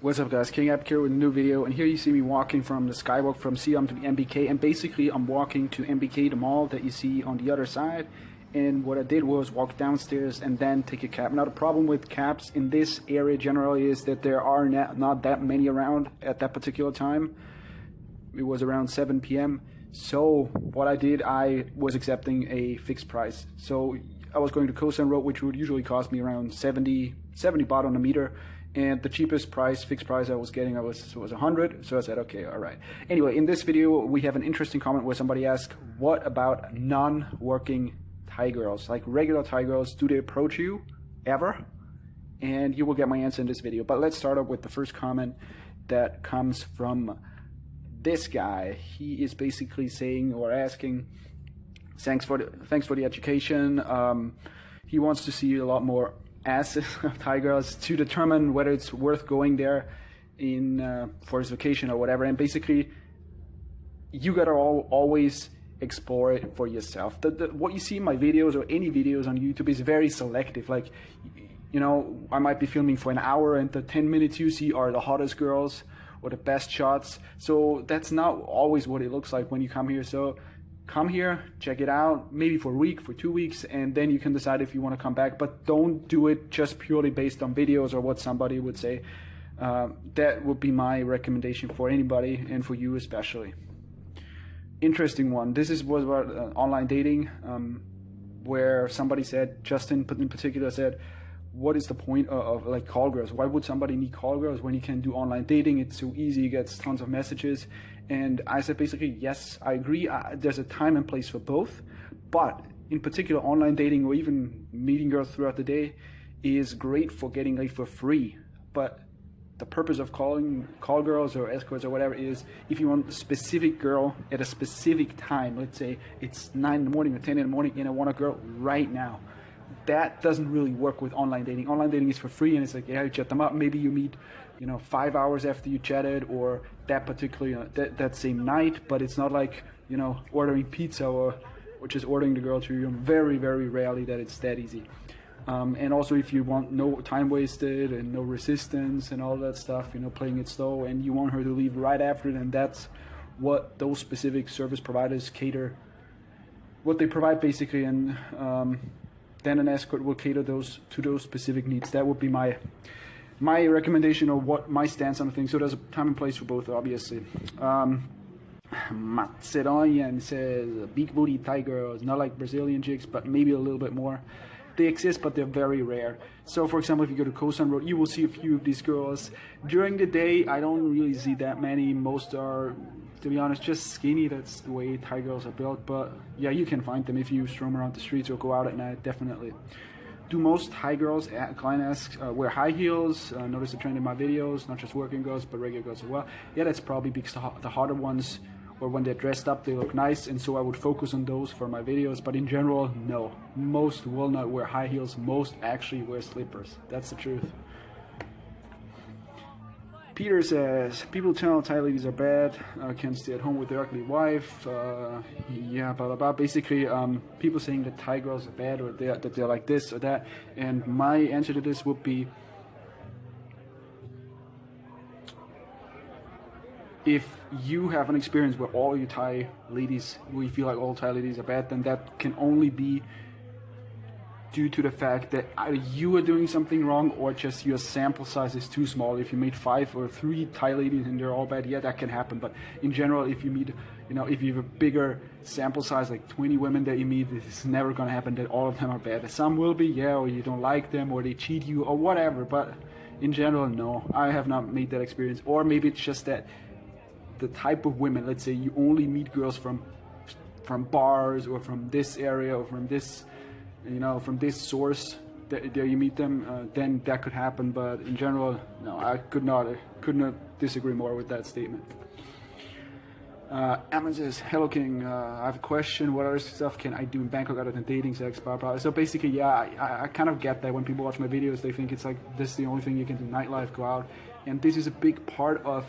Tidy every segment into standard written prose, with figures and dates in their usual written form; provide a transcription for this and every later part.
What's up guys, King Epic here with a new video, and here you see me walking from the Skywalk from Siam to the MBK, and basically I'm walking to MBK, the mall that you see on the other side. And what I did was walk downstairs and then take a cab. Now the problem with cabs in this area generally is that there are not that many around at that particular time. It was around 7 p.m. So what I did, I was accepting a fixed price. So I was going to Khao San Road, which would usually cost me around 70 baht on a meter. And the cheapest price, fixed price I was getting, was 100. So I said, okay, all right. Anyway, in this video, we have an interesting comment where somebody asked, what about non-working Thai girls? Like regular Thai girls, do they approach you ever? And you will get my answer in this video. But let's start up with the first comment that comes from this guy. He is basically saying or asking, thanks for the education. He wants to see a lot more asses of Thai girls to determine whether it's worth going there for his vacation or whatever. And basically, you gotta always explore it for yourself. What you see in my videos or any videos on YouTube is very selective. Like, you know, I might be filming for an hour and the 10 minutes you see are the hottest girls or the best shots. So that's not always what it looks like when you come here. So come here, check it out, maybe for a week, for 2 weeks, and then you can decide if you want to come back. But don't do it just purely based on videos or what somebody would say. That would be my recommendation for anybody, and for you especially. Interesting one. This was about online dating, where somebody said, Justin in particular said, what is the point of like call girls? Why would somebody need call girls when you can do online dating? It's so easy, you get tons of messages. And I said basically, yes, I agree. There's a time and place for both. But in particular, online dating or even meeting girls throughout the day is great for getting laid for free. But the purpose of calling call girls or escorts or whatever is if you want a specific girl at a specific time. Let's say it's 9 in the morning or 10 in the morning and I want a girl right now. That doesn't really work with online dating. Online dating is for free, and it's like, yeah, you chat them up. Maybe you meet, 5 hours after you chatted, or that particular, that same night. But it's not like, ordering pizza or just ordering the girl to you. Very, very rarely that it's that easy. And also, if you want no time wasted and no resistance and all that stuff, playing it slow, and you want her to leave right after, then that's what those specific service providers cater. What they provide basically, and then an escort will cater to those specific needs. That would be my recommendation, or what my stance on the thing. So there's a time and place for both, obviously. Macedonian says, big booty Thai girls, not like Brazilian chicks, but maybe a little bit more. They exist, but they're very rare. So for example, if you go to Khao San Road, you will see a few of these girls. During the day, I don't really see that many. Most are, to be honest, just skinny. That's the way Thai girls are built. But yeah, you can find them if you roam around the streets or go out at night, definitely. Do most Thai girls, client asks, wear high heels? Notice the trend in my videos, not just working girls, but regular girls as well. Yeah, that's probably because the hotter ones, or when they're dressed up, they look nice, and so I would focus on those for my videos. But in general, no. Most will not wear high heels. Most actually wear slippers. That's the truth. Peter says, people tell Thai ladies are bad, can stay at home with their ugly wife, yeah, blah, blah, blah. Basically, people saying that Thai girls are bad, or that they're like this or that. And my answer to this would be, if you have an experience where all you Thai ladies, where you feel like all Thai ladies are bad, then that can only be due to the fact that either you are doing something wrong or just your sample size is too small. If you meet 5 or 3 Thai ladies and they're all bad, yeah, that can happen. But in general, if you meet, if you have a bigger sample size, like 20 women that you meet, it's never going to happen that all of them are bad. Some will be, yeah, or you don't like them, or they cheat you, or whatever. But in general, no, I have not made that experience. Or maybe it's just that the type of women, let's say you only meet girls from bars or from this area or from this, from this source, there you meet them, then that could happen. But in general, no, I could not disagree more with that statement. Amon says, hello King, I have a question. What other stuff can I do in Bangkok other than dating, sex, blah, blah. So basically, yeah, I kind of get that when people watch my videos, they think it's like, this is the only thing you can do, nightlife, go out. And this is a big part of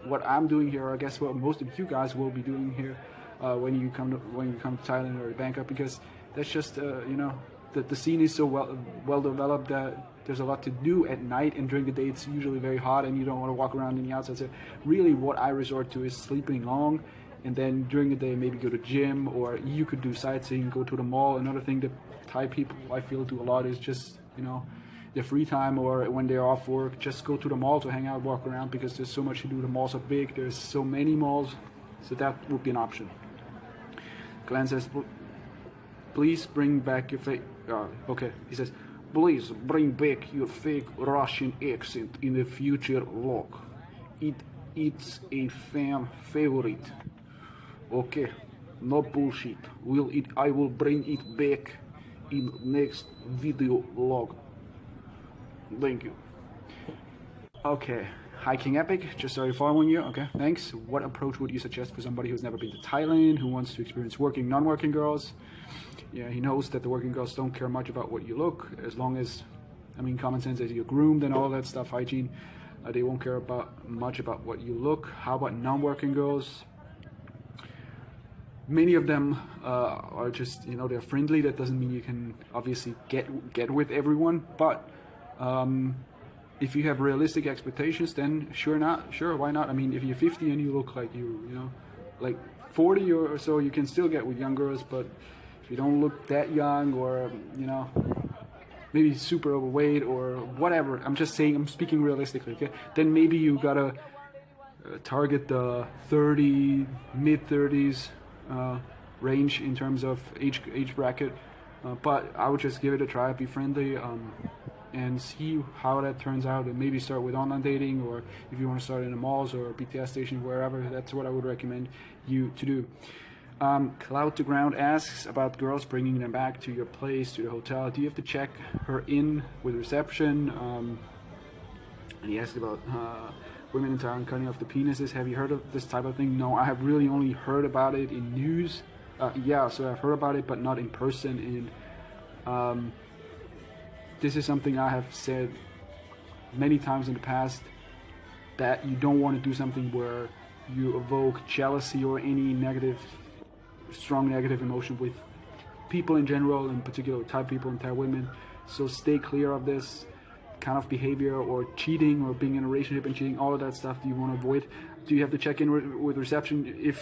what I'm doing here, or I guess what most of you guys will be doing here when you come to Thailand or Bangkok, because that's just the scene is so well developed that there's a lot to do at night, and during the day it's usually very hot and you don't want to walk around in the outside. So really what I resort to is sleeping long, and then during the day maybe go to gym, or you could do sightseeing, go to the mall. Another thing that Thai people I feel do a lot is just, you know, their free time or when they're off work, just go to the mall to hang out, walk around, because there's so much to do. The malls are big, there's so many malls, so that would be an option. Glenn says, please bring back your fake, okay, he says, please bring back your fake Russian accent in the future vlog. It's a fan favorite. Okay, no bullshit. I will bring it back in next video vlog. Thank you. Okay, Hiking Epic, just started following you. Okay, thanks. What approach would you suggest for somebody who's never been to Thailand, who wants to experience working, non-working girls? Yeah, he knows that the working girls don't care much about what you look, as long as, I mean, common sense is you're groomed and all that stuff, hygiene. They won't care much about what you look. How about non-working girls? Many of them are just, you know, they're friendly. That doesn't mean you can obviously get with everyone, but if you have realistic expectations, then sure, why not? I mean, if you're 50 and you look like you know, like 40 or so, you can still get with young girls. But if you don't look that young, or, you know, maybe super overweight or whatever, I'm just saying, I'm speaking realistically, okay? Then maybe you gotta target the mid-30s range in terms of age bracket. But I would just give it a try, be friendly, and see how that turns out, and maybe start with online dating, or if you want to start in the malls or BTS station, wherever, that's what I would recommend you to do. Cloud to Ground asks about girls bringing them back to your place, to the hotel. Do you have to check her in with reception? And he asked about women in Thailand cutting off the penises. Have you heard of this type of thing? No, I have really only heard about it in news. Yeah, so I've heard about it, but not in person. And this is something I have said many times in the past, that you don't want to do something where you evoke jealousy or any strong negative emotion with people in general, in particular Thai people and Thai women. So stay clear of this kind of behavior, or cheating, or being in a relationship and cheating. All of that stuff do you want to avoid. Do you have to check in with reception?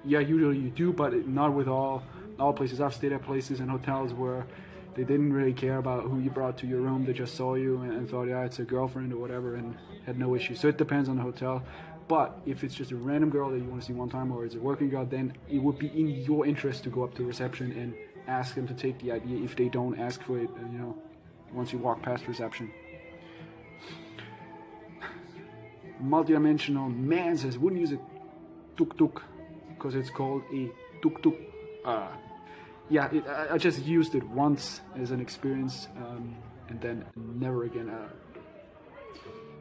Yeah, usually you do, but not with all places. I've stayed at places and hotels where they didn't really care about who you brought to your room. They just saw you and thought, yeah, it's a girlfriend or whatever, and had no issue. So it depends on the hotel. But if it's just a random girl that you want to see one time, or it's a working girl, then it would be in your interest to go up to reception and ask them to take the ID if they don't ask for it, you know, once you walk past reception. Multidimensional Man says, wouldn't use a tuk-tuk because it's called a tuk-tuk. Yeah, I just used it once as an experience, and then never again.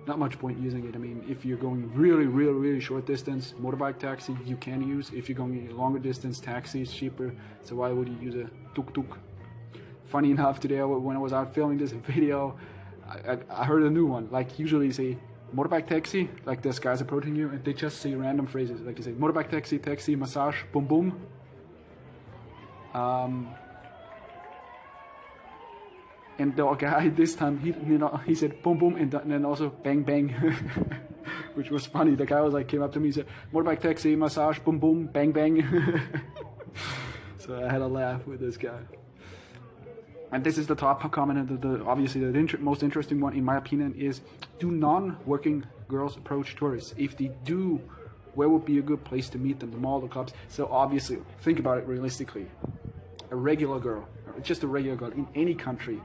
Not much point using it. I mean, if you're going really short distance, motorbike taxi you can use. If you're going a longer distance, taxi is cheaper, so why would you use a tuk-tuk? Funny enough, today when I was out filming this video, I heard a new one. Like, usually say motorbike taxi, like this guy's approaching you, and they just say random phrases. Like, they say motorbike taxi, massage, boom boom. And the guy this time, he said boom boom, and then also bang bang, which was funny. The guy came up to me and said, motorbike taxi, massage, boom boom, bang bang. So I had a laugh with this guy. And this is the top comment, and obviously the most interesting one in my opinion is, do non-working girls approach tourists? If they do, where would be a good place to meet them? The mall, the clubs? So obviously, think about it realistically. A regular girl, just a regular girl in any country,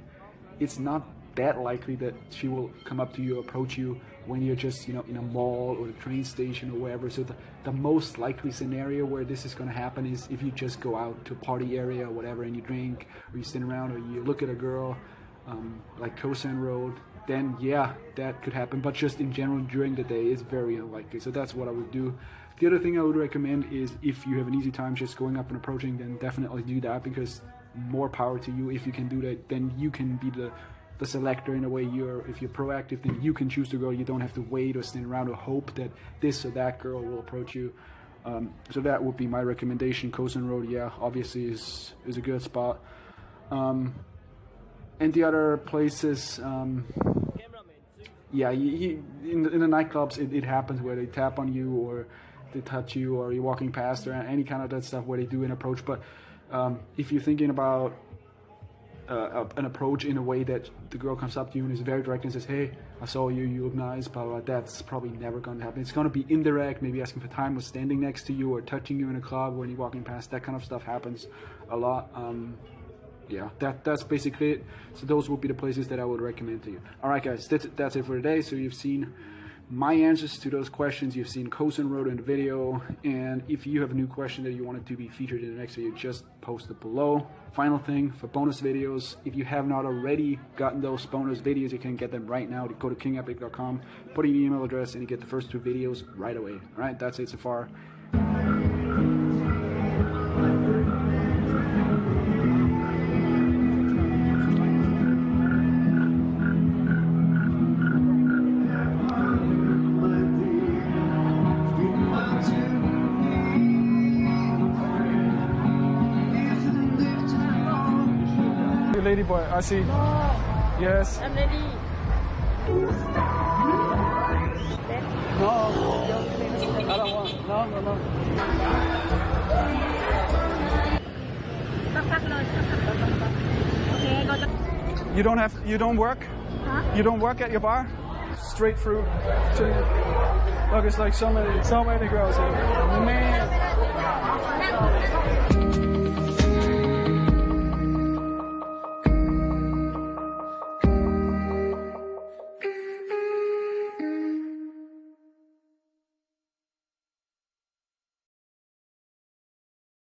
it's not that likely that she will come up to you, approach you when you're just, in a mall or the train station or wherever. So the most likely scenario where this is going to happen is if you just go out to a party area or whatever, and you drink, or you stand around, or you look at a girl, like Khao San Road, then yeah, that could happen. But just in general, during the day, it's very unlikely. So that's what I would do. The other thing I would recommend is, if you have an easy time just going up and approaching, then definitely do that, because more power to you. If you can do that, then you can be the selector in a way. If you're proactive, then you can choose the girl. You don't have to wait or stand around or hope that this or that girl will approach you. So that would be my recommendation. Khao San Road, yeah, obviously is a good spot. And the other places, yeah, in the nightclubs, it happens where they tap on you or they touch you or you're walking past or any kind of that stuff where they do an approach. But if you're thinking about an approach in a way that the girl comes up to you and is very direct and says, hey, I saw you, you look nice, blah, blah, that's probably never going to happen. It's going to be indirect, maybe asking for time or standing next to you or touching you in a club when you're walking past. That kind of stuff happens a lot. Yeah, that's basically it. So those would be the places that I would recommend to you. All right, guys, that's it for today. So you've seen my answers to those questions. You've seen Kosen wrote in the video, and if you have a new question that you wanted to be featured in the next video, just post it below. Final thing, for bonus videos, if you have not already gotten those bonus videos, you can get them right now. Go to kingepic.com, put in your email address, and you get the first 2 videos right away. All right, that's it so far. Lady boy, I see. No. Yes. I'm ready. No. I don't want. No. Okay, go to... You don't work? Huh? You don't work at your bar? Straight through to... Look, it's like so many girls here. Man.